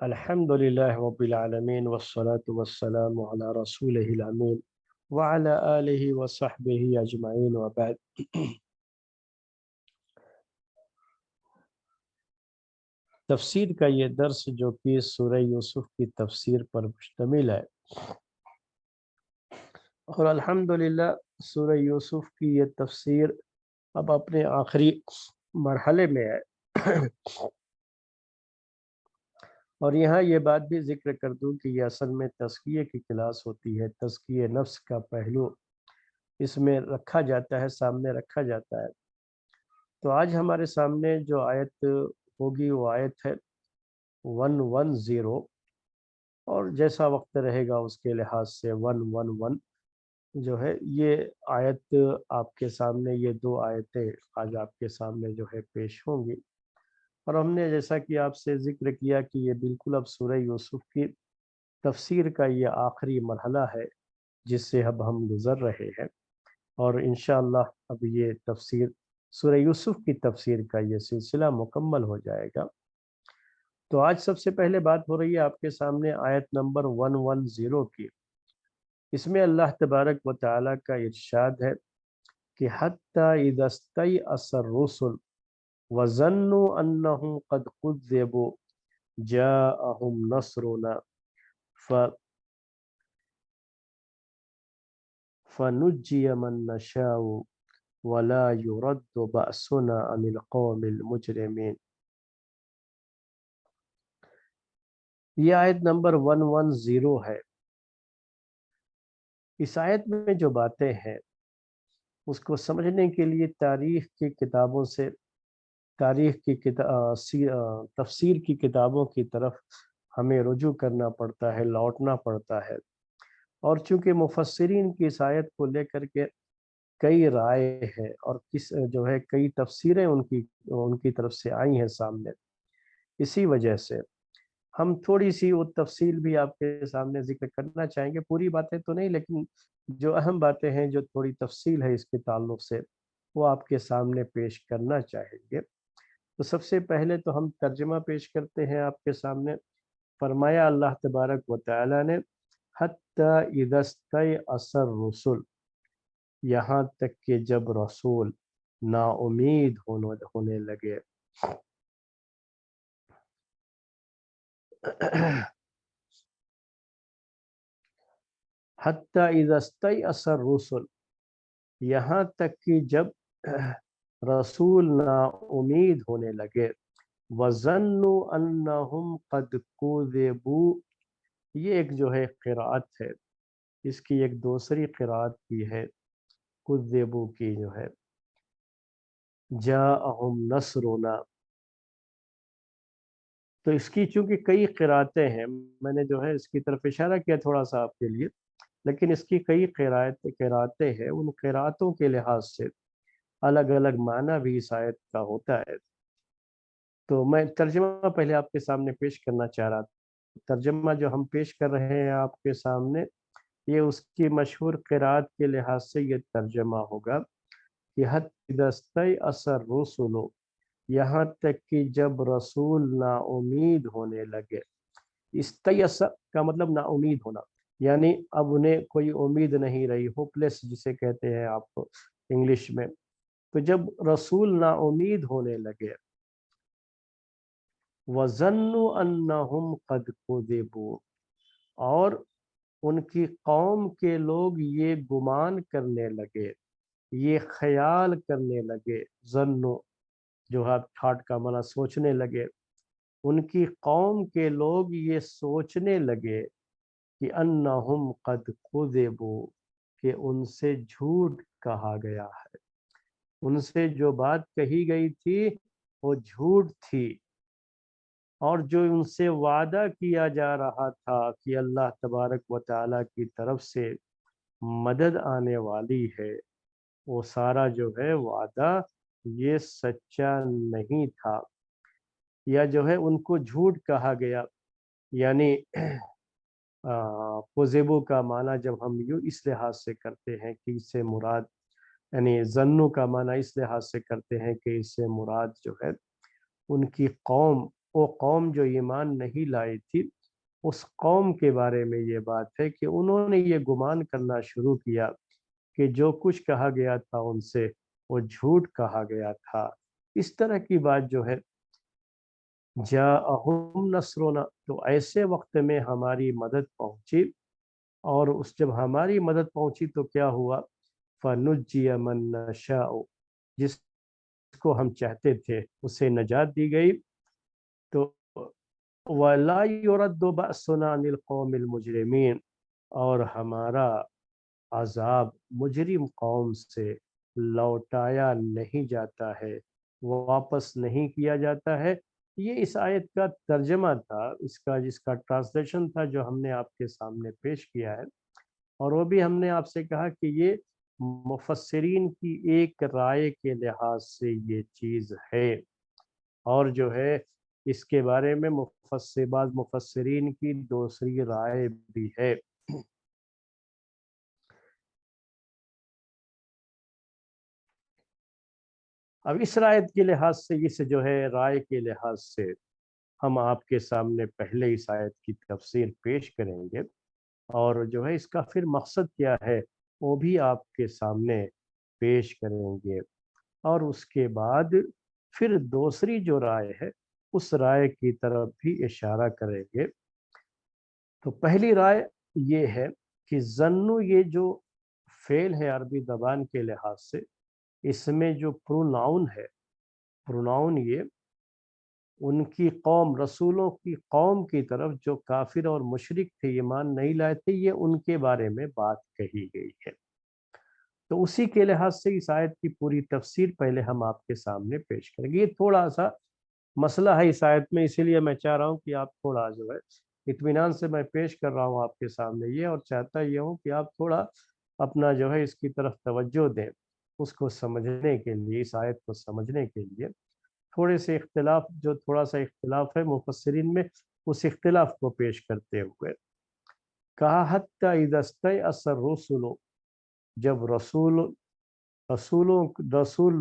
الحمدللہ رب العالمین والصلاة والسلام علی رسولہ الامین وعلی آلہ وصحبہ اجمعین وبعد۔ تفسیر کا یہ درس جو کہ سورہ یوسف کی تفسیر پر مشتمل ہے، اور الحمدللہ سورہ یوسف کی یہ تفسیر اب اپنے آخری مرحلے میں ہے۔ اور یہاں یہ بات بھی ذکر کر دوں کہ یہ اصل میں تزکیے کی کلاس ہوتی ہے، تزکیے نفس کا پہلو اس میں رکھا جاتا ہے، سامنے رکھا جاتا ہے۔ تو آج ہمارے سامنے جو آیت ہوگی وہ آیت ہے 110، اور جیسا وقت رہے گا اس کے لحاظ سے 111 جو ہے یہ آیت آپ کے سامنے، یہ دو آیتیں آج آپ کے سامنے جو ہے پیش ہوں گی۔ اور ہم نے جیسا کہ آپ سے ذکر کیا کہ یہ بالکل اب سورہ یوسف کی تفسیر کا یہ آخری مرحلہ ہے جس سے اب ہم گزر رہے ہیں، اور انشاءاللہ اب یہ تفسیر سورہ یوسف کی تفسیر کا یہ سلسلہ مکمل ہو جائے گا۔ تو آج سب سے پہلے بات ہو رہی ہے آپ کے سامنے آیت نمبر 110 کی۔ اس میں اللہ تبارک و تعالیٰ کا ارشاد ہے کہ حتی اذا استیأس الرسل وظنوا انہم قد کذبوا جاءہم نصرنا فنجی من نشاء ولا يرد بأسنا عن القوم المجرمین۔ یہ آیت نمبر 110 ہے۔ اس آیت میں جو باتیں ہیں اس کو سمجھنے کے لیے تاریخ کی کتابوں سے، تفسیر کی کتابوں کی طرف ہمیں رجوع کرنا پڑتا ہے، لوٹنا پڑتا ہے۔ اور چونکہ مفسرین کی اس آیت کو لے کر کے کئی رائے ہیں، اور جو ہے کئی تفسیریں ان کی طرف سے آئی ہیں سامنے، اسی وجہ سے ہم تھوڑی سی وہ تفصیل بھی آپ کے سامنے ذکر کرنا چاہیں گے، پوری باتیں تو نہیں، لیکن جو اہم باتیں ہیں، جو تھوڑی تفصیل ہے اس کے تعلق سے، وہ آپ کے سامنے پیش کرنا چاہیں گے۔ تو سب سے پہلے تو ہم ترجمہ پیش کرتے ہیں آپ کے سامنے۔ فرمایا اللہ تبارک و تعالی نے حتی اذا استیأس الرسل، یہاں تک کہ جب رسول نا امید ہونے لگے۔ حتی اذا استیأس الرسل، یہاں تک کہ جب رسول نا امید ہونے لگے۔ وَظَنُّوا أَنَّهُمْ قَدْ كُذِبُوا، یہ ایک جو ہے قرأت ہے، اس کی ایک دوسری قرأت بھی ہے کذبوا کی جو ہے جاءہم نصرنا۔ تو اس کی چونکہ کئی قرأتیں ہیں، میں نے جو ہے اس کی طرف اشارہ کیا تھوڑا سا آپ کے لیے، لیکن اس کی کئی قرأتیں ہیں، ان قرأتوں کے لحاظ سے الگ الگ معنی بھی اس آیت کا ہوتا ہے۔ تو میں ترجمہ پہلے آپ کے سامنے پیش کرنا چاہ رہا تھا۔ ترجمہ جو ہم پیش کر رہے ہیں آپ کے سامنے، یہ اس کی مشہور قرأت کے لحاظ سے یہ ترجمہ ہوگا کہ حتی اذا استیأس الرسل، یہاں تک کہ جب رسول نا امید ہونے لگے۔ استیأس کا مطلب نا امید ہونا، یعنی اب انہیں کوئی امید نہیں رہی، ہوپلیس جسے کہتے ہیں آپ انگلش میں۔ تو جب رسول نا امید ہونے لگے، وَظَنُّوا أَنَّهُمْ قَدْ كُذِبُوا، اور ان کی قوم کے لوگ یہ گمان کرنے لگے، یہ خیال کرنے لگے، ظنو جو ہے تھاٹ کا معنی سوچنے لگے، ان کی قوم کے لوگ یہ سوچنے لگے کہ انہم قد کذبوا، کہ ان سے جھوٹ کہا گیا ہے، ان سے جو بات کہی گئی تھی وہ جھوٹ تھی، اور جو ان سے وعدہ کیا جا رہا تھا کہ اللہ تبارک و تعالیٰ کی طرف سے مدد آنے والی ہے، وہ سارا جو ہے وعدہ یہ سچا نہیں تھا، یا جو ہے ان کو جھوٹ کہا گیا۔ یعنی کذبوا کا معنی جب ہم یوں اس لحاظ سے کرتے ہیں کہ اس سے مراد، یعنی ظنو کا معنی اس لحاظ سے کرتے ہیں کہ اس سے مراد جو ہے ان کی قوم، وہ قوم جو ایمان نہیں لائی تھی اس قوم کے بارے میں یہ بات ہے کہ انہوں نے یہ گمان کرنا شروع کیا کہ جو کچھ کہا گیا تھا ان سے وہ جھوٹ کہا گیا تھا۔ اس طرح کی بات جو ہے جاءہم نصرنا، تو ایسے وقت میں ہماری مدد پہنچی، اور جب ہماری مدد پہنچی تو کیا ہوا؟ فنجی من نشاء، جس کو ہم چاہتے تھے اسے نجات دی گئی۔ تو وَلَا يُرَدُّ بَأْسُنَا عَنِ الْقَوْمِ الْمُجْرِمِينَ، اور ہمارا عذاب مجرم قوم سے لوٹایا نہیں جاتا ہے، واپس نہیں کیا جاتا ہے۔ یہ اس آیت کا ترجمہ تھا، جس کا ٹرانسلیشن تھا جو ہم نے آپ کے سامنے پیش کیا ہے، اور وہ بھی ہم نے آپ سے کہا کہ یہ مفسرین کی ایک رائے کے لحاظ سے یہ چیز ہے، اور جو ہے اس کے بارے میں بعض مفسرین کی دوسری رائے بھی ہے۔ اب اس رائے کے لحاظ سے، اس جو ہے رائے کے لحاظ سے ہم آپ کے سامنے پہلے اس آیت کی تفسیر پیش کریں گے، اور جو ہے اس کا پھر مقصد کیا ہے وہ بھی آپ کے سامنے پیش کریں گے، اور اس کے بعد پھر دوسری جو رائے ہے اس رائے کی طرف بھی اشارہ کریں گے۔ تو پہلی رائے یہ ہے کہ ظنو، یہ جو فعل ہے عربی زبان کے لحاظ سے، اس میں جو پروناؤن ہے، پروناؤن یہ ان کی قوم، رسولوں کی قوم کی طرف جو کافر اور مشرک تھے، ایمان نہیں لائے تھے، یہ ان کے بارے میں بات کہی گئی ہے۔ تو اسی کے لحاظ سے اس آیت کی پوری تفسیر پہلے ہم آپ کے سامنے پیش کریں گے۔ یہ تھوڑا سا مسئلہ ہے اس آیت میں، اسی لیے میں چاہ رہا ہوں کہ آپ تھوڑا جو ہے اطمینان سے میں پیش کر رہا ہوں آپ کے سامنے یہ، اور چاہتا یہ ہوں کہ آپ تھوڑا اپنا جو ہے اس کی طرف توجہ دیں، اس کو سمجھنے کے لیے، اس آیت کو سمجھنے کے لیے تھوڑے سے اختلاف، جو تھوڑا سا اختلاف ہے مفسرین میں، اس اختلاف کو پیش کرتے ہوئے کہا حتی اذا استیأس الرسل، جب رسول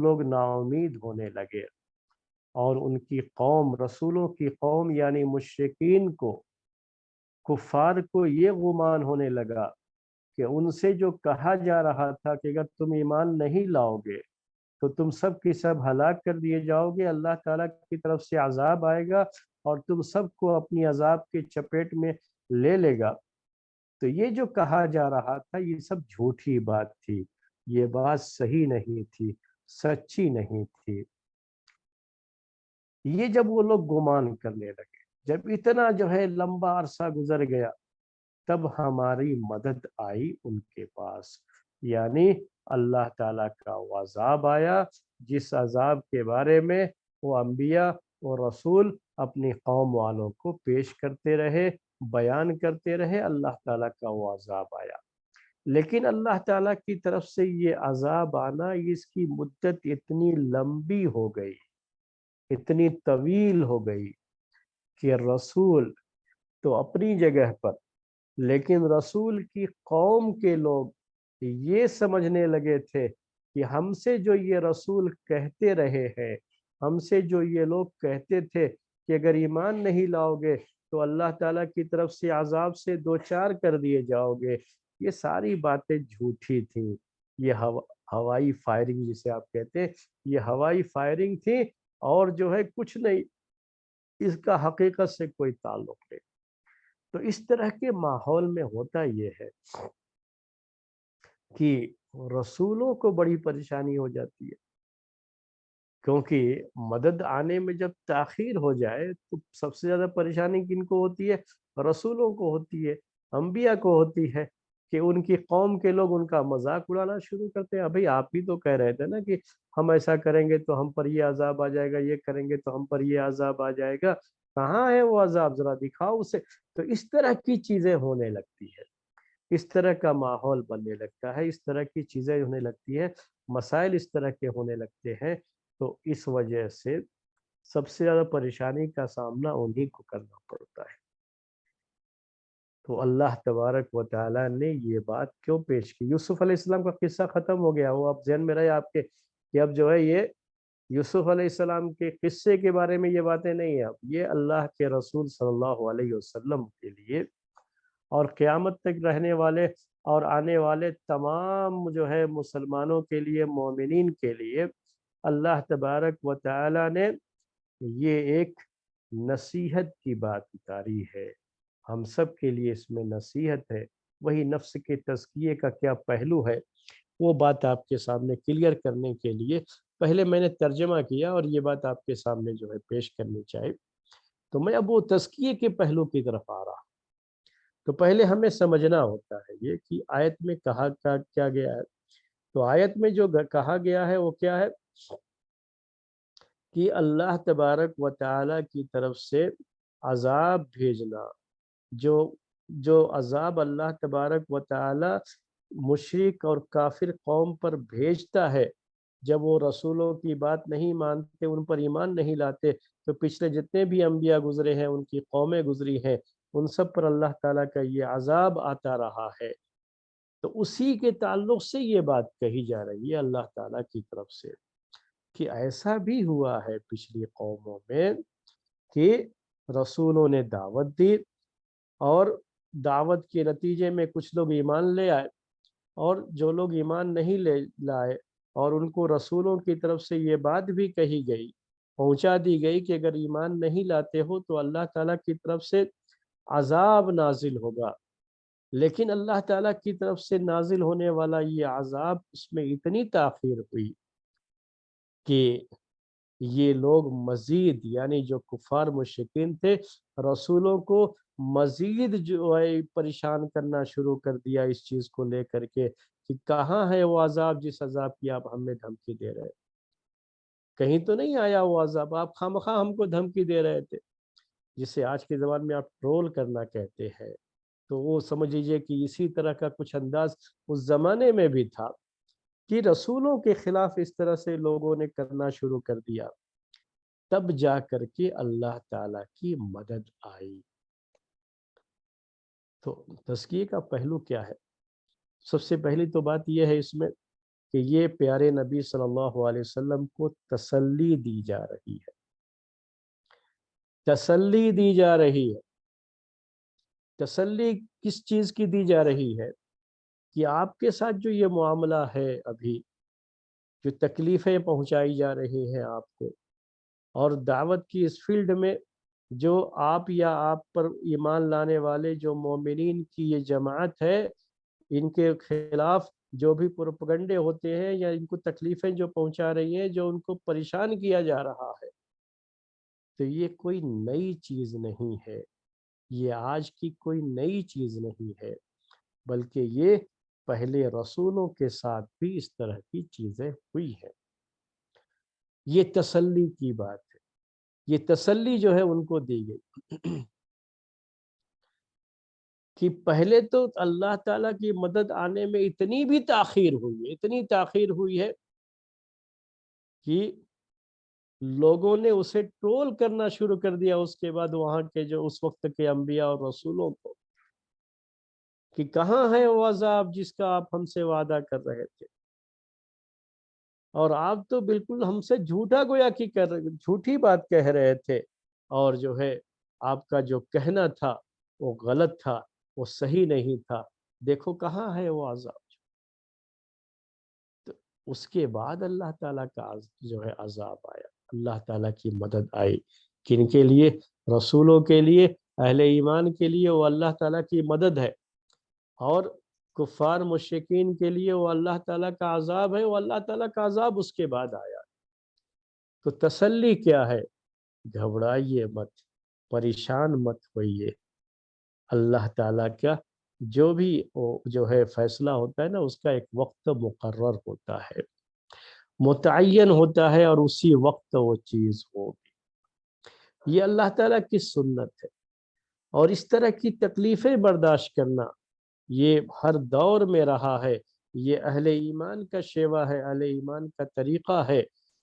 لوگ نا امید ہونے لگے، اور ان کی قوم، رسولوں کی قوم یعنی مشرکین کو، کفار کو یہ گمان ہونے لگا کہ ان سے جو کہا جا رہا تھا کہ اگر تم ایمان نہیں لاؤ گے تو تم سب کی سب ہلاک کر دیے جاؤ گے، اللہ تعالیٰ کی طرف سے عذاب آئے گا اور تم سب کو اپنی عذاب کے چپیٹ میں لے لے گا، تو یہ جو کہا جا رہا تھا یہ سب جھوٹی بات تھی، یہ بات صحیح نہیں تھی، سچی نہیں تھی۔ یہ جب وہ لوگ گمان کرنے لگے، جب اتنا جو ہے لمبا عرصہ گزر گیا، تب ہماری مدد آئی ان کے پاس، یعنی اللہ تعالیٰ کا وہ عذاب آیا جس عذاب کے بارے میں وہ انبیاء اور رسول اپنی قوم والوں کو پیش کرتے رہے، بیان کرتے رہے، اللہ تعالیٰ کا وہ عذاب آیا۔ لیکن اللہ تعالیٰ کی طرف سے یہ عذاب آنا، اس کی مدت اتنی لمبی ہو گئی، اتنی طویل ہو گئی کہ رسول تو اپنی جگہ پر، لیکن رسول کی قوم کے لوگ یہ سمجھنے لگے تھے کہ ہم سے جو یہ رسول کہتے رہے ہیں، ہم سے جو یہ لوگ کہتے تھے کہ اگر ایمان نہیں لاؤ گے تو اللہ تعالیٰ کی طرف سے عذاب سے دوچار کر دیے جاؤ گے، یہ ساری باتیں جھوٹی تھیں، یہ ہوائی فائرنگ جسے آپ کہتے ہیں، یہ ہوائی فائرنگ تھی، اور جو ہے کچھ نہیں، اس کا حقیقت سے کوئی تعلق نہیں۔ تو اس طرح کے ماحول میں ہوتا یہ ہے کہ رسولوں کو بڑی پریشانی ہو جاتی ہے، کیونکہ مدد آنے میں جب تاخیر ہو جائے تو سب سے زیادہ پریشانی کن کو ہوتی ہے؟ رسولوں کو ہوتی ہے، انبیاء کو ہوتی ہے، کہ ان کی قوم کے لوگ ان کا مذاق اڑانا شروع کرتے ہیں۔ ابھی آپ ہی تو کہہ رہے تھے نا کہ ہم ایسا کریں گے تو ہم پر یہ عذاب آ جائے گا، یہ کریں گے تو ہم پر یہ عذاب آ جائے گا، کہاں ہے وہ عذاب، ذرا دکھاؤ اسے۔ تو اس طرح کی چیزیں ہونے لگتی ہے، اس طرح کا ماحول بننے لگتا ہے، اس طرح کی چیزیں ہونے لگتی ہے، مسائل اس طرح کے ہونے لگتے ہیں، تو اس وجہ سے سب سے زیادہ پریشانی کا سامنا انہی کو کرنا پڑتا ہے۔ تو اللہ تبارک و تعالیٰ نے یہ بات کیوں پیش کی؟ یوسف علیہ السلام کا قصہ ختم ہو گیا، وہ اب ذہن میں رہے آپ کے کہ اب جو ہے یہ یوسف علیہ السلام کے قصے کے بارے میں یہ باتیں نہیں ہیں، اب یہ اللہ کے رسول صلی اللہ علیہ وسلم کے لیے اور قیامت تک رہنے والے اور آنے والے تمام جو ہے مسلمانوں کے لیے، مومنین کے لیے اللہ تبارک و تعالی نے یہ ایک نصیحت کی بات اتاری ہے۔ ہم سب کے لیے اس میں نصیحت ہے۔ وہی نفس کے تزکیے کا کیا پہلو ہے وہ بات آپ کے سامنے کلیئر کرنے کے لیے پہلے میں نے ترجمہ کیا اور یہ بات آپ کے سامنے جو ہے پیش کرنی چاہیے۔ تو میں اب وہ تزکیے کے پہلو کی طرف آ رہا۔ تو پہلے ہمیں سمجھنا ہوتا ہے یہ کہ آیت میں کہا کیا گیا ہے۔ تو آیت میں جو کہا گیا ہے وہ کیا ہے کہ اللہ تبارک و تعالی کی طرف سے عذاب بھیجنا، جو عذاب اللہ تبارک و تعالی مشرک اور کافر قوم پر بھیجتا ہے جب وہ رسولوں کی بات نہیں مانتے، ان پر ایمان نہیں لاتے، تو پچھلے جتنے بھی انبیاء گزرے ہیں، ان کی قومیں گزری ہیں، ان سب پر اللہ تعالیٰ کا یہ عذاب آتا رہا ہے۔ تو اسی کے تعلق سے یہ بات کہی جا رہی ہے اللہ تعالیٰ کی طرف سے کہ ایسا بھی ہوا ہے پچھلی قوموں میں کہ رسولوں نے دعوت دی اور دعوت کے نتیجے میں کچھ لوگ ایمان لے آئے، اور جو لوگ ایمان نہیں لے لائے اور ان کو رسولوں کی طرف سے یہ بات بھی کہی گئی، پہنچا دی گئی کہ اگر ایمان نہیں لاتے ہو تو اللہ تعالیٰ کی طرف سے عذاب نازل ہوگا، لیکن اللہ تعالیٰ کی طرف سے نازل ہونے والا یہ عذاب، اس میں اتنی تاخیر ہوئی کہ یہ لوگ مزید، یعنی جو کفار مشرکین تھے، رسولوں کو مزید جو ہے پریشان کرنا شروع کر دیا اس چیز کو لے کر کے کہ کہاں ہے وہ عذاب جس عذاب کی آپ ہمیں دھمکی دے رہے، کہیں تو نہیں آیا وہ عذاب، آپ خامخواہ ہم کو دھمکی دے رہے تھے، جسے آج کے زبان میں آپ ٹرول کرنا کہتے ہیں۔ تو وہ سمجھ لیجیے کہ اسی طرح کا کچھ انداز اس زمانے میں بھی تھا کہ رسولوں کے خلاف اس طرح سے لوگوں نے کرنا شروع کر دیا، تب جا کر کے اللہ تعالیٰ کی مدد آئی۔ تو تزکیے کا پہلو کیا ہے؟ سب سے پہلی تو بات یہ ہے اس میں کہ یہ پیارے نبی صلی اللہ علیہ وسلم کو تسلی دی جا رہی ہے، تسلی دی جا رہی ہے۔ تسلی کس چیز کی دی جا رہی ہے؟ کہ آپ کے ساتھ جو یہ معاملہ ہے، ابھی جو تکلیفیں پہنچائی جا رہی ہیں آپ کو، اور دعوت کی اس فیلڈ میں جو آپ یا آپ پر ایمان لانے والے جو مومنین کی یہ جماعت ہے، ان کے خلاف جو بھی پروپیگنڈے ہوتے ہیں یا ان کو تکلیفیں جو پہنچا رہی ہیں، جو ان کو پریشان کیا جا رہا ہے، تو یہ کوئی نئی چیز نہیں ہے، یہ آج کی کوئی نئی چیز نہیں ہے، بلکہ یہ پہلے رسولوں کے ساتھ بھی اس طرح کی چیزیں ہوئی ہیں۔ یہ تسلی کی بات ہے، یہ تسلی جو ہے ان کو دی گئی کہ پہلے تو اللہ تعالیٰ کی مدد آنے میں اتنی بھی تاخیر ہوئی ہے، اتنی تاخیر ہوئی ہے کہ لوگوں نے اسے ٹرول کرنا شروع کر دیا اس کے بعد وہاں کے جو اس وقت کے انبیاء اور رسولوں کو، کہ کہاں ہے وہ عذاب جس کا آپ ہم سے وعدہ کر رہے تھے، اور آپ تو بالکل ہم سے جھوٹا گویا کی جھوٹی بات کہہ رہے تھے، اور جو ہے آپ کا جو کہنا تھا وہ غلط تھا، وہ صحیح نہیں تھا، دیکھو کہاں ہے وہ عذاب۔ تو اس کے بعد اللہ تعالیٰ کا جو ہے عذاب آیا، اللہ تعالیٰ کی مدد آئی، کن کے لیے؟ رسولوں کے لیے، اہل ایمان کے لیے وہ اللہ تعالیٰ کی مدد ہے، اور کفار مشرکین کے لیے وہ اللہ تعالیٰ کا عذاب ہے، وہ اللہ تعالیٰ کا عذاب اس کے بعد آیا۔ تو تسلی کیا ہے؟ گھبرائیے مت، پریشان مت ہوئیے، اللہ تعالیٰ کا جو بھی جو ہے فیصلہ ہوتا ہے نا، اس کا ایک وقت مقرر ہوتا ہے، متعین ہوتا ہے، اور اسی وقت وہ چیز ہوگی۔ یہ اللہ تعالیٰ کی سنت ہے، اور اس طرح کی تکلیفیں برداشت کرنا یہ ہر دور میں رہا ہے، یہ اہل ایمان کا شیوا ہے، اہل ایمان کا طریقہ ہے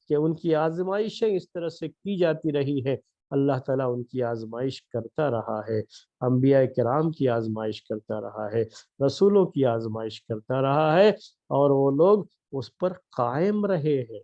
کہ ان کی آزمائشیں اس طرح سے کی جاتی رہی ہے، اللہ تعالیٰ ان کی آزمائش کرتا رہا ہے، انبیاء کرام کی آزمائش کرتا رہا ہے، رسولوں کی آزمائش کرتا رہا ہے، اور وہ لوگ اس پر قائم رہے ہیں۔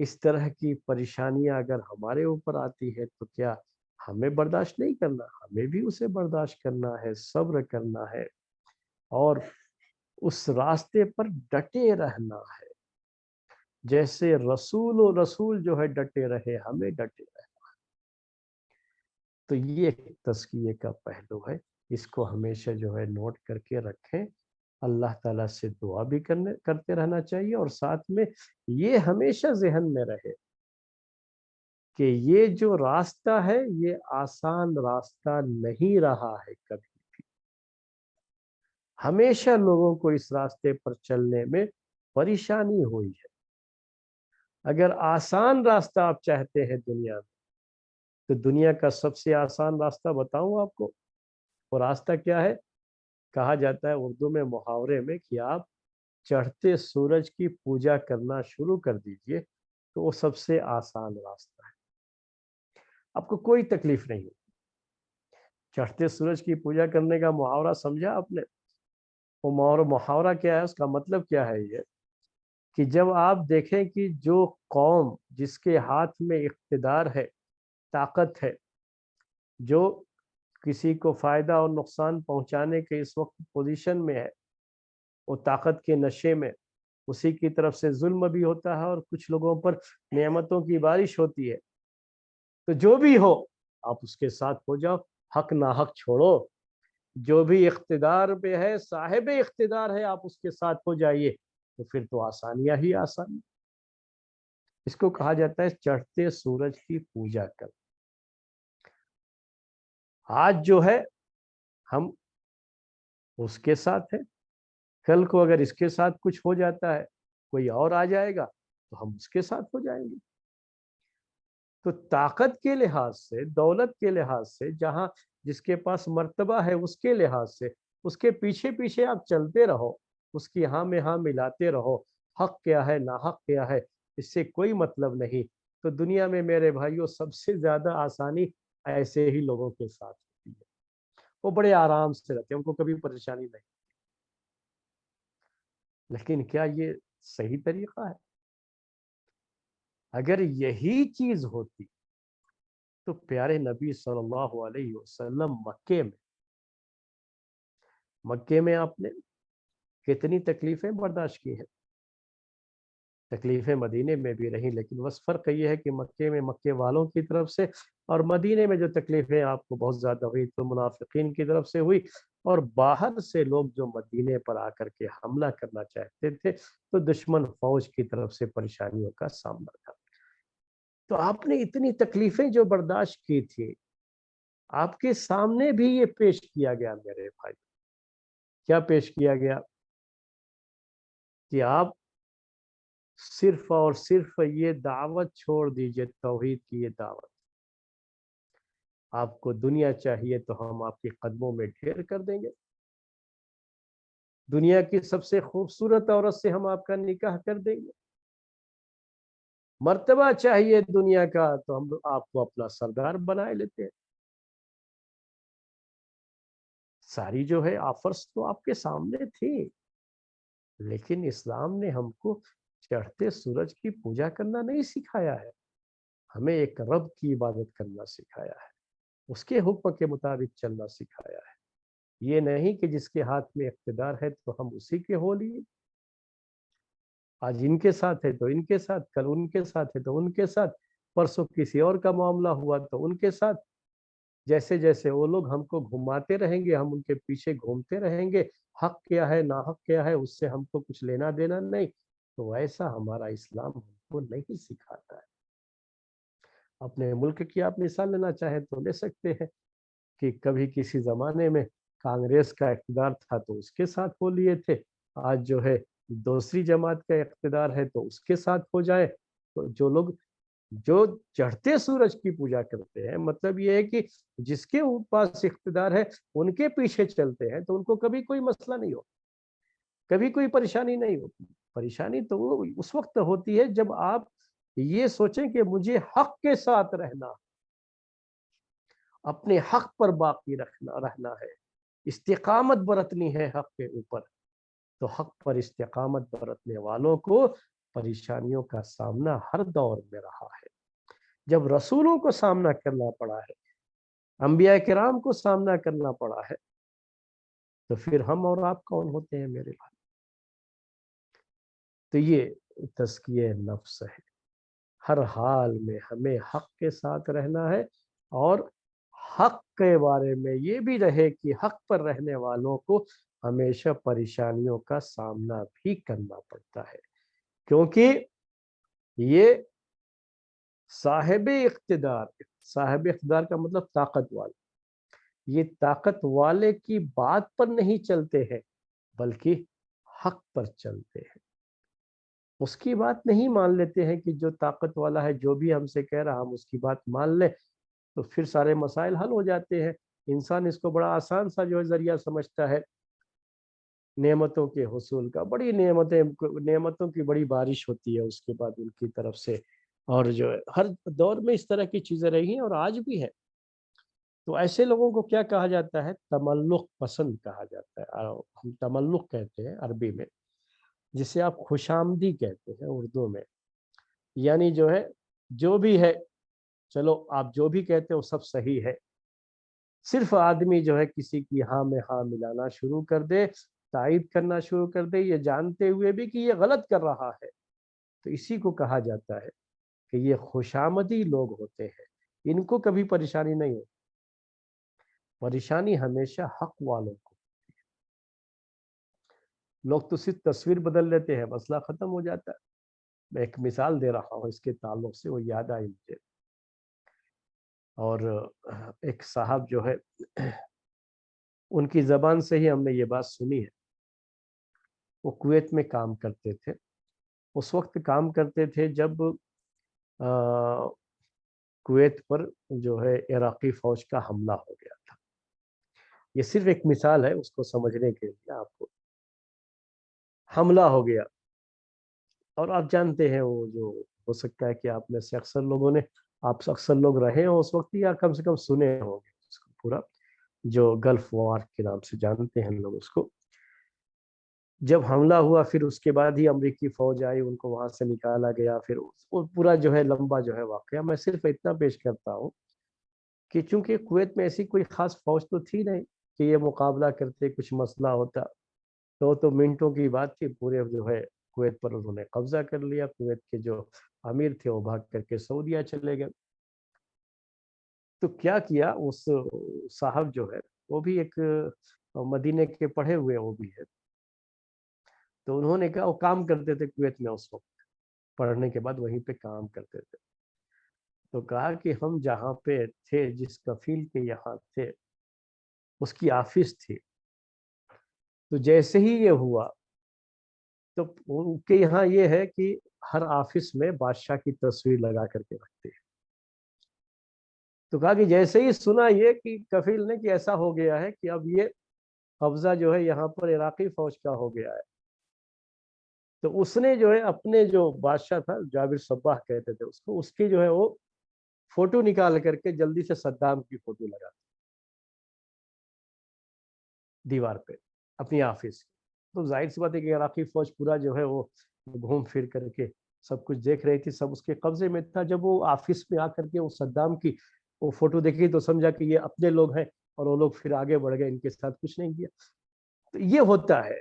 اس طرح کی پریشانیاں اگر ہمارے اوپر آتی ہے تو کیا ہمیں برداشت نہیں کرنا؟ ہمیں بھی اسے برداشت کرنا ہے، صبر کرنا ہے، اور اس راستے پر ڈٹے رہنا ہے، جیسے رسول جو ہے ڈٹے رہے، ہمیں ڈٹے رہنا ہے۔ تو یہ ایک تزکیے کا پہلو ہے، اس کو ہمیشہ جو ہے نوٹ کر کے رکھیں۔ اللہ تعالیٰ سے دعا بھی کرتے رہنا چاہیے، اور ساتھ میں یہ ہمیشہ ذہن میں رہے کہ یہ جو راستہ ہے یہ آسان راستہ نہیں رہا ہے کبھی بھی۔ ہمیشہ لوگوں کو اس راستے پر چلنے میں پریشانی ہوئی ہے۔ اگر آسان راستہ آپ چاہتے ہیں دنیا میں، تو دنیا کا سب سے آسان راستہ بتاؤں آپ کو؟ وہ راستہ کیا ہے؟ کہا جاتا ہے اردو میں، محاورے میں، کہ آپ چڑھتے سورج کی پوجا کرنا شروع کر دیجئے، تو وہ سب سے آسان راستہ ہے، آپ کو کوئی تکلیف نہیں ہوگی۔ چڑھتے سورج کی پوجا کرنے کا محاورہ سمجھا آپ نے؟ وہ محاورہ کیا ہے، اس کا مطلب کیا ہے؟ یہ کہ جب آپ دیکھیں کہ جو قوم جس کے ہاتھ میں اقتدار ہے، طاقت ہے، جو کسی کو فائدہ اور نقصان پہنچانے کے اس وقت پوزیشن میں ہے، وہ طاقت کے نشے میں، اسی کی طرف سے ظلم بھی ہوتا ہے اور کچھ لوگوں پر نعمتوں کی بارش ہوتی ہے، تو جو بھی ہو آپ اس کے ساتھ ہو جاؤ، حق ناحق چھوڑو۔ جو بھی اقتدار پہ ہے، صاحب اقتدار ہے، آپ اس کے ساتھ ہو جائیے، تو پھر تو آسانیاں ہی آسانی۔ اس کو کہا جاتا ہے چڑھتے سورج کی پوجا کر۔ آج جو ہے ہم اس کے ساتھ ہیں، کل کو اگر اس کے ساتھ کچھ ہو جاتا ہے، کوئی اور آ جائے گا تو ہم اس کے ساتھ ہو جائیں گے۔ تو طاقت کے لحاظ سے، دولت کے لحاظ سے، جہاں جس کے پاس مرتبہ ہے اس کے لحاظ سے، اس کے پیچھے پیچھے آپ چلتے رہو، اس کی ہاں میں ہاں ملاتے رہو، حق کیا ہے ناحق کیا ہے اس سے کوئی مطلب نہیں۔ تو دنیا میں میرے بھائیوں سب سے زیادہ آسانی ایسے ہی لوگوں کے ساتھ ہوتی ہے، وہ بڑے آرام سے رہتے ہیں، ان کو کبھی پریشانی نہیں۔ لیکن کیا یہ صحیح طریقہ ہے؟ اگر یہی چیز ہوتی تو پیارے نبی صلی اللہ علیہ وسلم مکے میں آپ نے کتنی تکلیفیں برداشت کی ہیں، تکلیفیں مدینے میں بھی رہیں، لیکن بس فرق یہ ہے کہ مکے میں مکے والوں کی طرف سے، اور مدینے میں جو تکلیفیں آپ کو بہت زیادہ ہوئی تو منافقین کی طرف سے ہوئی، اور باہر سے لوگ جو مدینے پر آ کر کے حملہ کرنا چاہتے تھے تو دشمن فوج کی طرف سے پریشانیوں کا سامنا تھا۔ تو آپ نے اتنی تکلیفیں جو برداشت کی تھی، آپ کے سامنے بھی یہ پیش کیا گیا میرے بھائی۔ کیا پیش کیا گیا؟ کہ آپ صرف اور صرف یہ دعوت چھوڑ دیجئے، توحید کی یہ دعوت۔ آپ کو دنیا چاہیے تو ہم آپ کے قدموں میں ڈھیر کر دیں گے، دنیا کی سب سے خوبصورت عورت سے ہم آپ کا نکاح کر دیں گے، مرتبہ چاہیے دنیا کا تو ہم آپ کو اپنا سردار بنائے لیتے ہیں۔ ساری جو ہے آفرز تو آپ کے سامنے تھی، لیکن اسلام نے ہم کو چڑھتے سورج کی پوجا کرنا نہیں سکھایا ہے، ہمیں ایک رب کی عبادت کرنا سکھایا ہے، اس کے حکم کے مطابق چلنا سکھایا ہے۔ یہ نہیں کہ جس کے ہاتھ میں اقتدار ہے تو ہم اسی کے ہو لیے، آج ان کے ساتھ ہے تو ان کے ساتھ، کل ان کے ساتھ ہے تو ان کے ساتھ، پرسوں کسی اور کا معاملہ ہوا تو ان کے ساتھ۔ جیسے جیسے وہ لوگ ہم کو گھماتے رہیں گے، ہم ان کے پیچھے گھومتے رہیں گے، حق کیا ہے ناحق کیا ہے اس سے ہم کو کچھ لینا دینا نہیں۔ تو ایسا ہمارا اسلام ہم کو نہیں سکھاتا ہے۔ اپنے ملک کی آپ مثال لینا چاہیں تو لے سکتے ہیں کہ کبھی کسی زمانے میں کانگریس کا اقتدار تھا تو اس کے ساتھ ہو لیے تھے، آج جو ہے دوسری جماعت کا اقتدار ہے تو اس کے ساتھ ہو جائے۔ تو جو لوگ جو چڑھتے سورج کی پوجا کرتے ہیں، مطلب یہ ہے کہ جس کے پاس اقتدار ہے ان کے پیچھے چلتے ہیں تو ان کو کبھی کوئی مسئلہ نہیں ہو، کبھی کوئی پریشانی نہیں ہوتی۔ پریشانی تو وہ اس وقت ہوتی ہے جب آپ یہ سوچیں کہ مجھے حق کے ساتھ رہنا، اپنے حق پر باقی رہنا ہے، استقامت برتنی ہے حق کے اوپر۔ تو حق پر استقامت برتنے والوں کو پریشانیوں کا سامنا ہر دور میں رہا ہے. جب رسولوں کو سامنا کرنا پڑا ہے، انبیاء کرام کو سامنا کرنا پڑا ہے، تو پھر ہم اور آپ کون ہوتے ہیں میرے بھائی؟ تو یہ تزکیہ نفس ہے. ہر حال میں ہمیں حق کے ساتھ رہنا ہے، اور حق کے بارے میں یہ بھی رہے کہ حق پر رہنے والوں کو ہمیشہ پریشانیوں کا سامنا بھی کرنا پڑتا ہے، کیونکہ یہ صاحب اقتدار کا مطلب طاقت والے، یہ طاقت والے کی بات پر نہیں چلتے ہیں بلکہ حق پر چلتے ہیں. اس کی بات نہیں مان لیتے ہیں کہ جو طاقت والا ہے جو بھی ہم سے کہہ رہا ہم اس کی بات مان لیں تو پھر سارے مسائل حل ہو جاتے ہیں. انسان اس کو بڑا آسان سا جو ہے ذریعہ سمجھتا ہے نعمتوں کے حصول کا. بڑی نعمتوں کی بڑی بارش ہوتی ہے اس کے بعد ان کی طرف سے، اور جو ہے ہر دور میں اس طرح کی چیزیں رہی ہیں اور آج بھی ہے. تو ایسے لوگوں کو کیا کہا جاتا ہے؟ تملق پسند کہا جاتا ہے. ہم تملق کہتے ہیں عربی میں، جسے آپ خوش آمدی کہتے ہیں اردو میں. یعنی جو ہے جو بھی ہے، چلو آپ جو بھی کہتے ہیں وہ سب صحیح ہے، صرف آدمی جو ہے کسی کی ہاں میں ہاں ملانا شروع کر دے، تائید کرنا شروع کر دے، یہ جانتے ہوئے بھی کہ یہ غلط کر رہا ہے، تو اسی کو کہا جاتا ہے کہ یہ خوش آمدی لوگ ہوتے ہیں. ان کو کبھی پریشانی نہیں ہوتی. پریشانی ہمیشہ حق والوں کو. لوگ تو صرف تصویر بدل لیتے ہیں، مسئلہ ختم ہو جاتا ہے. میں ایک مثال دے رہا ہوں اس کے تعلق سے، وہ یاد آئی مجھے. اور ایک صاحب جو ہے ان کی زبان سے ہی ہم نے یہ بات سنی ہے. وہ کویت میں کام کرتے تھے. اس وقت کام کرتے تھے جب کویت پر جو ہے عراقی فوج کا حملہ ہو گیا تھا. یہ صرف ایک مثال ہے اس کو سمجھنے کے لیے. آپ کو حملہ ہو گیا، اور آپ جانتے ہیں وہ جو ہو سکتا ہے کہ آپ میں سے اکثر لوگ رہے ہوں اس وقت، یا کم سے کم سنے ہوں گے اس کو پورا، جو گلف وار کے نام سے جانتے ہیں لوگ اس کو. جب حملہ ہوا پھر اس کے بعد ہی امریکی فوج آئی، ان کو وہاں سے نکالا گیا. پھر وہ پورا جو ہے لمبا جو ہے واقعہ. میں صرف اتنا پیش کرتا ہوں کہ چونکہ کویت میں ایسی کوئی خاص فوج تو تھی نہیں کہ یہ مقابلہ کرتے کچھ مسئلہ ہوتا، تو منٹوں کی بات تھی. پورے جو ہے کویت پر انہوں نے قبضہ کر لیا. کویت کے جو امیر تھے وہ بھاگ کر کے سعودیہ چلے گئے. تو کیا کیا اس صاحب جو ہے، وہ بھی ایک مدینے کے پڑھے ہوئے وہ بھی ہے. تو انہوں نے کہا، وہ کام کرتے تھے کویت میں اس وقت، پڑھنے کے بعد وہیں پہ کام کرتے تھے. تو کہا کہ ہم جہاں پہ تھے، جس کفیل کے یہاں تھے، اس کی آفس تھی. تو جیسے ہی یہ ہوا تو ان کے یہاں یہ ہے کہ ہر آفس میں بادشاہ کی تصویر لگا کر کے رکھتے ہیں. تو کہا کہ جیسے ہی سنا یہ کہ کفیل نے کہ ایسا ہو گیا ہے کہ اب یہ قبضہ جو ہے یہاں پر عراقی فوج کا ہو گیا ہے، تو اس نے جو ہے اپنے جو بادشاہ تھا، جابر صباح کہتے تھے اس کو، اس کی جو ہے وہ فوٹو نکال کر کے جلدی سے صدام کی فوٹو لگا دیوار پہ اپنی آفس. تو ظاہر سی بات ہے کہ عراقی فوج پورا جو ہے وہ گھوم پھر کر کے سب کچھ دیکھ رہی تھی، سب اس کے قبضے میں تھا. جب وہ آفس میں آ کر کے وہ صدام کی وہ فوٹو دیکھی تو سمجھا کہ یہ اپنے لوگ ہیں، اور وہ لوگ پھر آگے بڑھ گئے، ان کے ساتھ کچھ نہیں کیا. تو یہ ہوتا ہے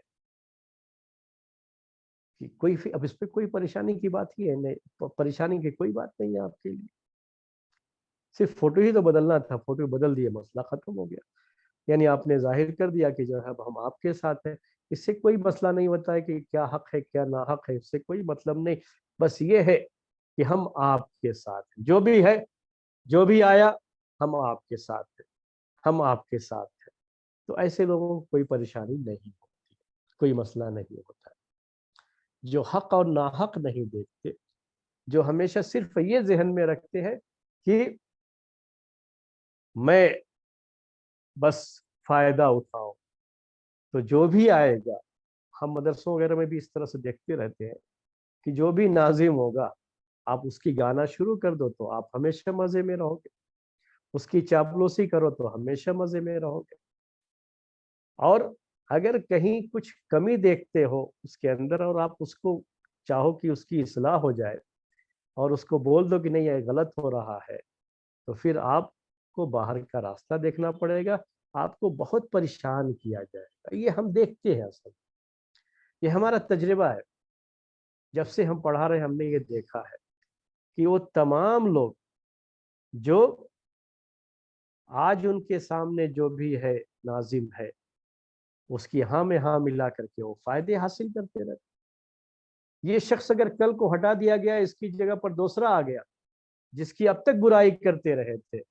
کہ اب اس پہ کوئی پریشانی کی بات ہی ہے نہیں. پریشانی کی کوئی بات نہیں ہے آپ کے لیے. صرف فوٹو ہی تو بدلنا تھا، فوٹو بدل دیے، مسئلہ ختم ہو گیا. یعنی آپ نے ظاہر کر دیا کہ جو ہے اب ہم آپ کے ساتھ ہیں. اس سے کوئی مسئلہ نہیں ہوتا ہے کہ کیا حق ہے کیا نا حق ہے، اس سے کوئی مطلب نہیں. بس یہ ہے کہ ہم آپ کے ساتھ ہیں، جو بھی ہے، جو بھی آیا، ہم آپ کے ساتھ ہیں، ہم آپ کے ساتھ ہیں. تو ایسے لوگوں کو کوئی پریشانی نہیں ہوتی، کوئی مسئلہ نہیں ہوتا ہے. جو حق اور ناحق نہیں دیکھتے، جو ہمیشہ صرف یہ ذہن میں رکھتے ہیں کہ میں بس فائدہ اٹھاؤں، تو جو بھی آئے گا، ہم مدرسوں وغیرہ میں بھی اس طرح سے دیکھتے رہتے ہیں کہ جو بھی ناظم ہوگا آپ اس کی گانا شروع کر دو تو آپ ہمیشہ مزے میں رہو گے، اس کی چاپلوسی کرو تو ہمیشہ مزے میں رہو گے. اور اگر کہیں کچھ کمی دیکھتے ہو اس کے اندر اور آپ اس کو چاہو کہ اس کی اصلاح ہو جائے اور اس کو بول دو کہ نہیں یہ غلط ہو رہا ہے، تو پھر آپ کو باہر کا راستہ دیکھنا پڑے گا، آپ کو بہت پریشان کیا جائے گا۔ یہ ہم دیکھتے ہیں، اصل یہ ہمارا تجربہ ہے، جب سے ہم پڑھا رہے ہیں ہم نے یہ دیکھا ہے کہ وہ تمام لوگ جو آج ان کے سامنے جو بھی ہے ناظم ہے، اس کی ہاں میں ہاں ملا کر کے وہ فائدے حاصل کرتے رہتے۔ یہ شخص اگر کل کو ہٹا دیا گیا، اس کی جگہ پر دوسرا آ گیا جس کی اب تک برائی کرتے رہے تھے،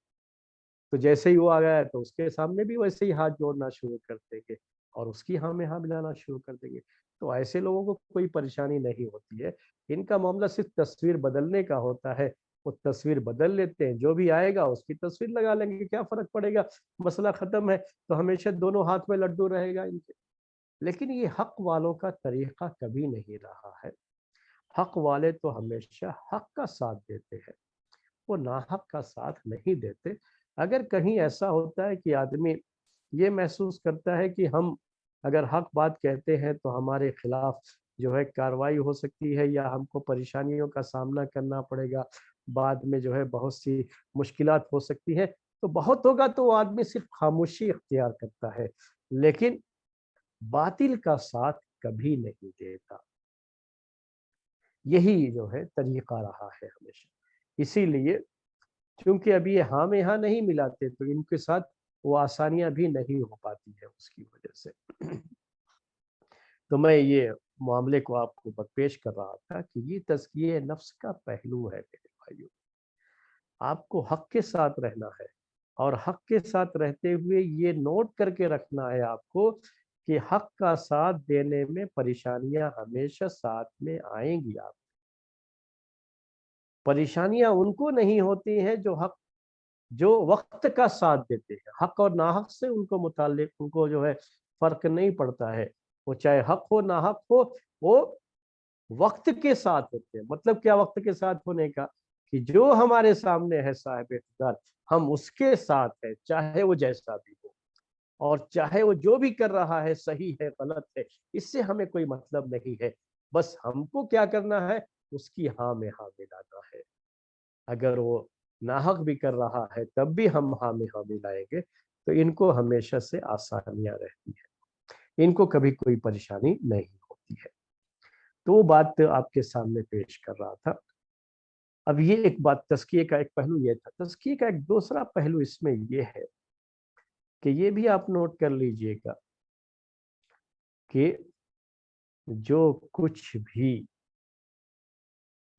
تو جیسے ہی وہ آ گیا تو اس کے سامنے بھی ویسے ہی ہاتھ جوڑنا شروع کر دیں گے اور اس کی ہاں میں ہاں ملانا شروع کر دیں گے۔ تو ایسے لوگوں کو کوئی پریشانی نہیں ہوتی ہے، ان کا معاملہ صرف تصویر بدلنے کا ہوتا ہے۔ وہ تصویر بدل لیتے ہیں، جو بھی آئے گا اس کی تصویر لگا لیں گے، کیا فرق پڑے گا، مسئلہ ختم ہے۔ تو ہمیشہ دونوں ہاتھ میں لڈو رہے گا ان کے۔ لیکن یہ حق والوں کا طریقہ کبھی نہیں رہا ہے۔ حق والے تو ہمیشہ حق کا ساتھ دیتے ہیں، وہ ناحق کا ساتھ نہیں دیتے۔ اگر کہیں ایسا ہوتا ہے کہ آدمی یہ محسوس کرتا ہے کہ ہم اگر حق بات کہتے ہیں تو ہمارے خلاف جو ہے کارروائی ہو سکتی ہے یا ہم کو پریشانیوں کا سامنا کرنا پڑے گا، بعد میں جو ہے بہت سی مشکلات ہو سکتی ہیں، تو بہت ہوگا تو وہ آدمی صرف خاموشی اختیار کرتا ہے، لیکن باطل کا ساتھ کبھی نہیں دیتا۔ یہی جو ہے طریقہ رہا ہے ہمیشہ۔ اسی لیے چونکہ ابھی یہ ہاں میں ہاں نہیں ملاتے تو ان کے ساتھ وہ آسانیاں بھی نہیں ہو پاتی ہیں اس کی وجہ سے۔ تو میں یہ معاملے کو آپ کو پیش کر رہا تھا کہ یہ تزکیہ نفس کا پہلو ہے میرے بھائیوں۔ آپ کو حق کے ساتھ رہنا ہے اور حق کے ساتھ رہتے ہوئے یہ نوٹ کر کے رکھنا ہے آپ کو کہ حق کا ساتھ دینے میں پریشانیاں ہمیشہ ساتھ میں آئیں گی۔ آپ پریشانیاں ان کو نہیں ہوتی ہیں جو وقت کا ساتھ دیتے ہیں۔ حق اور ناحق سے ان کو متعلق ان کو جو ہے فرق نہیں پڑتا ہے، وہ چاہے حق ہو ناحق ہو، وہ وقت کے ساتھ ہوتے ہیں۔ مطلب کیا وقت کے ساتھ ہونے کا؟ کہ جو ہمارے سامنے ہے صاحب اقتدار، ہم اس کے ساتھ ہیں، چاہے وہ جیسا بھی ہو، اور چاہے وہ جو بھی کر رہا ہے صحیح ہے غلط ہے، اس سے ہمیں کوئی مطلب نہیں ہے۔ بس ہم کو کیا کرنا ہے؟ اس کی ہاں میں ہاں ملانا ہے۔ اگر وہ ناحق بھی کر رہا ہے تب بھی ہم ہاں میں ہاں ملائیں گے، تو ان کو ہمیشہ سے آسانیاں رہتی ہیں، ان کو کبھی کوئی پریشانی نہیں ہوتی ہے۔ تو وہ بات آپ کے سامنے پیش کر رہا تھا۔ اب یہ ایک بات تزکیے کا ایک پہلو یہ تھا، تزکیے کا ایک دوسرا پہلو اس میں یہ ہے کہ یہ بھی آپ نوٹ کر لیجئے گا کہ جو کچھ بھی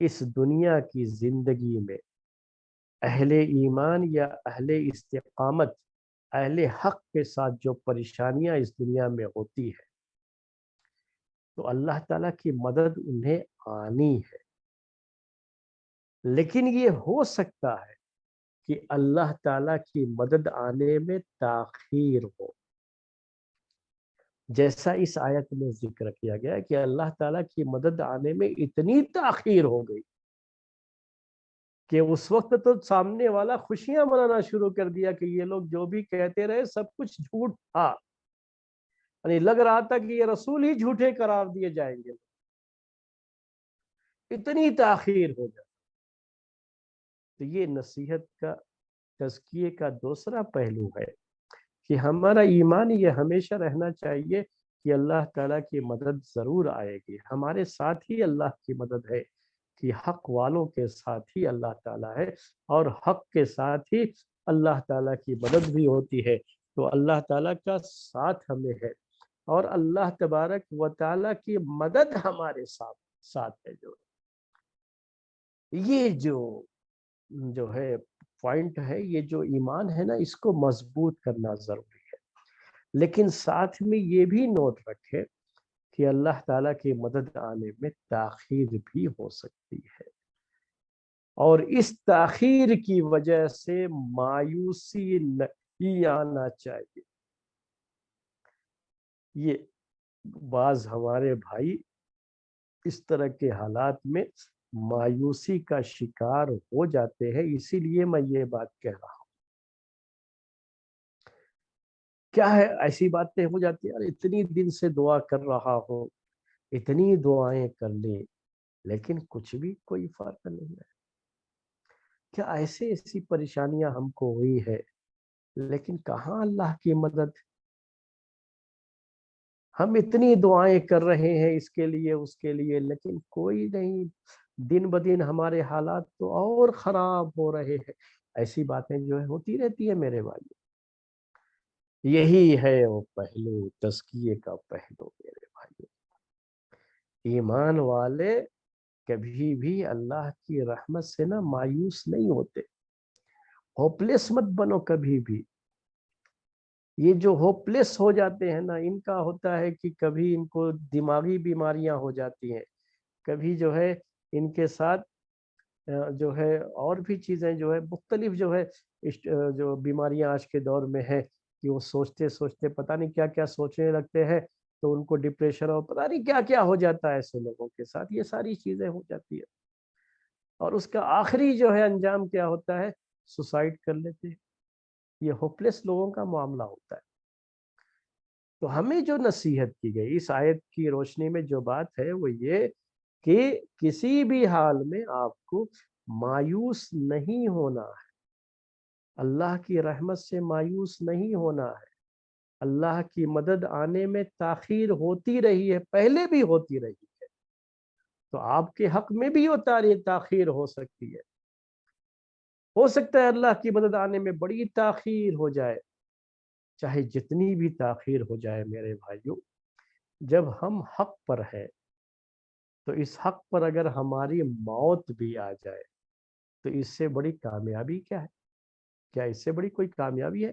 اس دنیا کی زندگی میں اہل ایمان یا اہل استقامت، اہل حق کے ساتھ جو پریشانیاں اس دنیا میں ہوتی ہے، تو اللہ تعالیٰ کی مدد انہیں آنی ہے۔ لیکن یہ ہو سکتا ہے کہ اللہ تعالیٰ کی مدد آنے میں تاخیر ہو، جیسا اس آیت میں ذکر کیا گیا کہ اللہ تعالیٰ کی مدد آنے میں اتنی تاخیر ہو گئی کہ اس وقت تو سامنے والا خوشیاں منانا شروع کر دیا کہ یہ لوگ جو بھی کہتے رہے سب کچھ جھوٹ تھا، یعنی لگ رہا تھا کہ یہ رسول ہی جھوٹے قرار دیے جائیں گے، اتنی تاخیر ہو جائے۔ تو یہ نصیحت کا تزکیے کا دوسرا پہلو ہے کہ ہمارا ایمان یہ ہمیشہ رہنا چاہیے کہ اللہ تعالیٰ کی مدد ضرور آئے گی، ہمارے ساتھ ہی اللہ کی مدد ہے، کہ حق والوں کے ساتھ ہی اللہ تعالیٰ ہے اور حق کے ساتھ ہی اللہ تعالیٰ کی مدد بھی ہوتی ہے۔ تو اللہ تعالیٰ کا ساتھ ہمیں ہے اور اللہ تبارک و تعالیٰ کی مدد ہمارے ساتھ ہے۔ یہ جو ہے پوائنٹ ہے، یہ جو ایمان ہے نا، اس کو مضبوط کرنا ضروری ہے۔ لیکن ساتھ میں یہ بھی نوٹ رکھے کہ اللہ تعالیٰ کی مدد آنے میں تاخیر بھی ہو سکتی ہے، اور اس تاخیر کی وجہ سے مایوسی نہیں آنا چاہیے۔ یہ بعض ہمارے بھائی اس طرح کے حالات میں مایوسی کا شکار ہو جاتے ہیں، اسی لیے میں یہ بات کہہ رہا ہوں۔ کیا ہے ایسی باتیں ہو جاتی ہیں، اتنی دن سے دعا کر رہا ہوں، اتنی دعائیں کر لیں، لیکن کچھ بھی کوئی فرق نہیں ہے. کیا ایسی پریشانیاں ہم کو ہوئی ہے، لیکن کہاں اللہ کی مدد. ہم اتنی دعائیں کر رہے ہیں اس کے لیے اس کے لیے، لیکن کوئی نہیں. دن بدن ہمارے حالات تو اور خراب ہو رہے ہیں. ایسی باتیں جو ہے ہوتی رہتی ہے میرے بھائی. یہی ہے وہ پہلو، تزکیے کا پہلو میرے بھائی. ایمان والے کبھی بھی اللہ کی رحمت سے نا مایوس نہیں ہوتے. ہوپلیس مت بنو کبھی بھی. یہ جو ہوپلیس ہو جاتے ہیں نا، ان کا ہوتا ہے کہ کبھی ان کو دماغی بیماریاں ہو جاتی ہیں، کبھی جو ہے ان کے ساتھ جو ہے اور بھی چیزیں جو ہے مختلف جو ہے جو بیماریاں آج کے دور میں ہیں کہ وہ سوچتے سوچتے پتہ نہیں کیا کیا سوچنے لگتے ہیں، تو ان کو ڈپریشن اور پتہ نہیں کیا کیا ہو جاتا ہے ایسے لوگوں کے ساتھ. یہ ساری چیزیں ہو جاتی ہیں اور اس کا آخری جو ہے انجام کیا ہوتا ہے، سوسائڈ کر لیتے ہیں. یہ ہوپلیس لوگوں کا معاملہ ہوتا ہے. تو ہمیں جو نصیحت کی گئی اس آیت کی روشنی میں جو بات ہے وہ یہ کہ کسی بھی حال میں آپ کو مایوس نہیں ہونا ہے. اللہ کی رحمت سے مایوس نہیں ہونا ہے. اللہ کی مدد آنے میں تاخیر ہوتی رہی ہے، پہلے بھی ہوتی رہی ہے، تو آپ کے حق میں بھی وہ تاخیر ہو سکتی ہے. ہو سکتا ہے اللہ کی مدد آنے میں بڑی تاخیر ہو جائے. چاہے جتنی بھی تاخیر ہو جائے میرے بھائیوں، جب ہم حق پر ہیں تو اس حق پر اگر ہماری موت بھی آ جائے تو اس سے بڑی کامیابی کیا ہے؟ کیا اس سے بڑی کوئی کامیابی ہے؟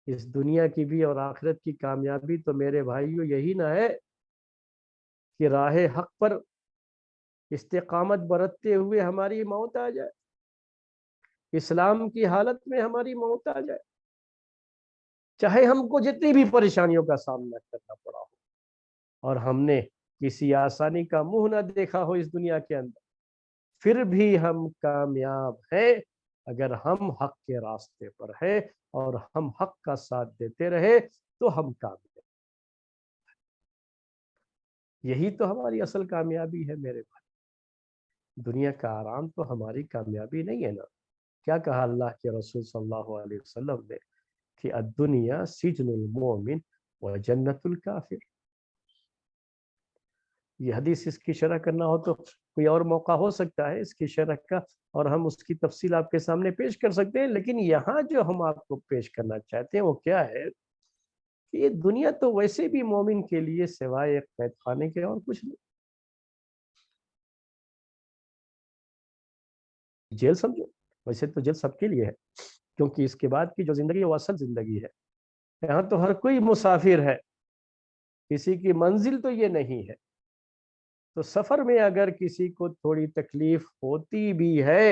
اس دنیا کی بھی اور آخرت کی کامیابی تو میرے بھائیوں یہی نہ ہے کہ راہ حق پر استقامت برتتے ہوئے ہماری موت آ جائے، اسلام کی حالت میں ہماری موت آ جائے، چاہے ہم کو جتنی بھی پریشانیوں کا سامنا کرنا پڑا ہو اور ہم نے کسی آسانی کا منہ نہ دیکھا ہو اس دنیا کے اندر، پھر بھی ہم کامیاب ہیں اگر ہم حق کے راستے پر ہیں اور ہم حق کا ساتھ دیتے رہے تو ہم کامیاب. یہی تو ہماری اصل کامیابی ہے میرے بھائی. دنیا کا آرام تو ہماری کامیابی نہیں ہے نا. کیا کہا اللہ کے رسول صلی اللہ علیہ وسلم نے کہ الدنیا سجن المومن و جنت الکافر. یہ حدیث اس کی شرح کرنا ہو تو کوئی اور موقع ہو سکتا ہے اس کی شرح کا، اور ہم اس کی تفصیل آپ کے سامنے پیش کر سکتے ہیں. لیکن یہاں جو ہم آپ کو پیش کرنا چاہتے ہیں وہ کیا ہے کہ یہ دنیا تو ویسے بھی مومن کے لیے سوائے ایک قید خانے کے اور کچھ نہیں. جیل سمجھو، ویسے تو جیل سب کے لیے ہے، کیونکہ اس کے بعد کی جو زندگی ہے وہ اصل زندگی ہے. یہاں تو ہر کوئی مسافر ہے، کسی کی منزل تو یہ نہیں ہے. تو سفر میں اگر کسی کو تھوڑی تکلیف ہوتی بھی ہے،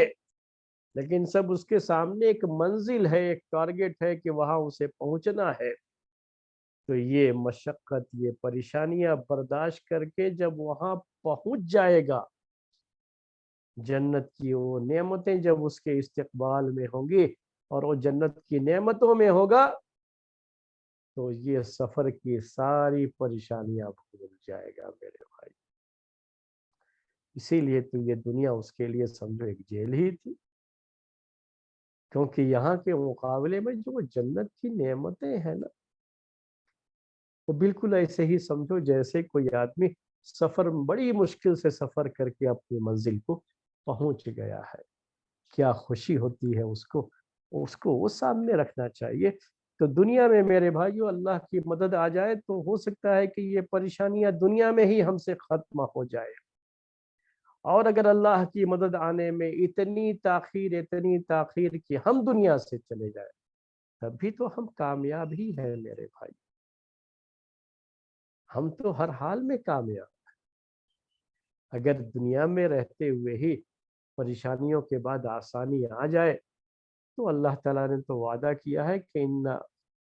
لیکن سب اس کے سامنے ایک منزل ہے، ایک ٹارگٹ ہے کہ وہاں اسے پہنچنا ہے. تو یہ مشقت، یہ پریشانیاں برداشت کر کے جب وہاں پہنچ جائے گا، جنت کی وہ نعمتیں جب اس کے استقبال میں ہوں گی اور وہ جنت کی نعمتوں میں ہوگا، تو یہ سفر کی ساری پریشانیاں بھول جائے گا میرے بھائی. اسی لیے تو یہ دنیا اس کے لیے سمجھو ایک جیل ہی تھی، کیونکہ یہاں کے مقابلے میں جو جنت کی نعمتیں ہیں نا، وہ بالکل ایسے ہی سمجھو جیسے کوئی آدمی سفر بڑی مشکل سے سفر کر کے اپنی منزل کو پہنچ گیا ہے. کیا خوشی ہوتی ہے اس کو وہ سامنے رکھنا چاہیے. تو دنیا میں میرے بھائیو اللہ کی مدد آ جائے تو ہو سکتا ہے کہ یہ پریشانیاں دنیا میں ہی ہم سے ختم ہو جائے، اور اگر اللہ کی مدد آنے میں اتنی تاخیر کہ ہم دنیا سے چلے جائیں، تب بھی تو ہم کامیاب ہی ہیں میرے بھائی. ہم تو ہر حال میں کامیاب ہیں. اگر دنیا میں رہتے ہوئے ہی پریشانیوں کے بعد آسانی آ جائے تو اللہ تعالیٰ نے تو وعدہ کیا ہے کہ ان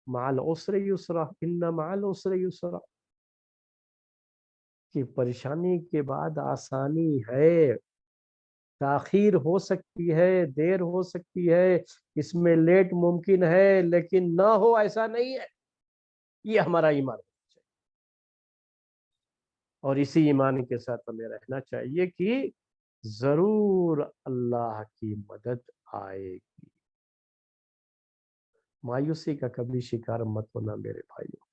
مع العسر یسرا، ان مع العسر یسرا، کہ پریشانی کے بعد آسانی ہے. تاخیر ہو سکتی ہے، دیر ہو سکتی ہے، اس میں لیٹ ممکن ہے، لیکن نہ ہو ایسا نہیں ہے. یہ ہمارا ایمان ہے. اور اسی ایمان کے ساتھ ہمیں رہنا چاہیے کہ ضرور اللہ کی مدد آئے گی۔ مایوسی کا کبھی شکار مت ہونا میرے بھائیوں۔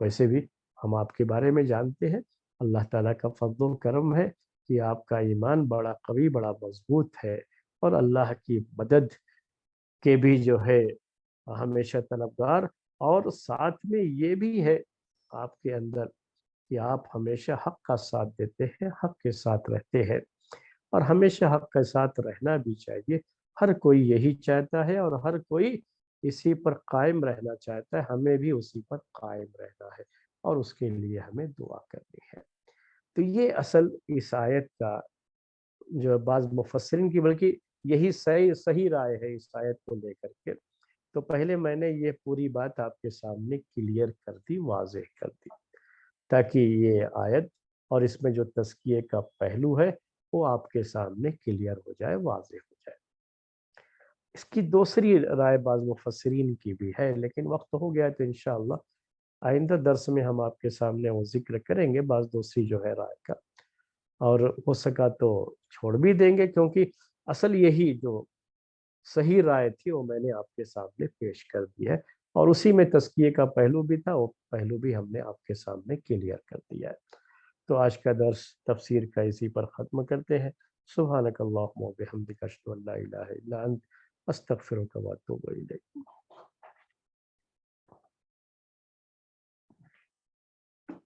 ویسے بھی ہم آپ کے بارے میں جانتے ہیں، اللہ تعالیٰ کا فضل و کرم ہے کہ آپ کا ایمان بڑا قوی، بڑا مضبوط ہے، اور اللہ کی مدد کے بھی جو ہے ہمیشہ طلبگار، اور ساتھ میں یہ بھی ہے آپ کے اندر کہ آپ ہمیشہ حق کا ساتھ دیتے ہیں، حق کے ساتھ رہتے ہیں، اور ہمیشہ حق کے ساتھ رہنا بھی چاہیے۔ ہر کوئی یہی چاہتا ہے، اور ہر کوئی اسی پر قائم رہنا چاہتا ہے، ہمیں بھی اسی پر قائم رہنا ہے، اور اس کے لیے ہمیں دعا کرنی ہے۔ تو یہ اصل اس آیت کا جو بعض مفسرین کی، بلکہ یہی صحیح رائے ہے اس آیت کو لے کر کے۔ تو پہلے میں نے یہ پوری بات آپ کے سامنے کلیئر کر دی، واضح کر دی، تاکہ یہ آیت اور اس میں جو تزکیے کا پہلو ہے وہ آپ کے سامنے کلیئر ہو جائے، واضح ہو جائے۔ اس کی دوسری رائے بعض مفسرین کی بھی ہے، لیکن وقت ہو گیا تو انشاءاللہ آئندہ درس میں ہم آپ کے سامنے وہ ذکر کریں گے بعض دوسری جو ہے رائے کا، اور ہو سکا تو چھوڑ بھی دیں گے، کیونکہ اصل یہی جو صحیح رائے تھی وہ میں نے آپ کے سامنے پیش کر دی ہے، اور اسی میں تزکیے کا پہلو بھی تھا، وہ پہلو بھی ہم نے آپ کے سامنے کلیئر کر دیا ہے۔ تو آج کا درس تفسیر کا اسی پر ختم کرتے ہیں۔ سبحانک اللہم و بحمدک، اشہد ان لا الہ الا انت، استغفرک و اتوب الیک۔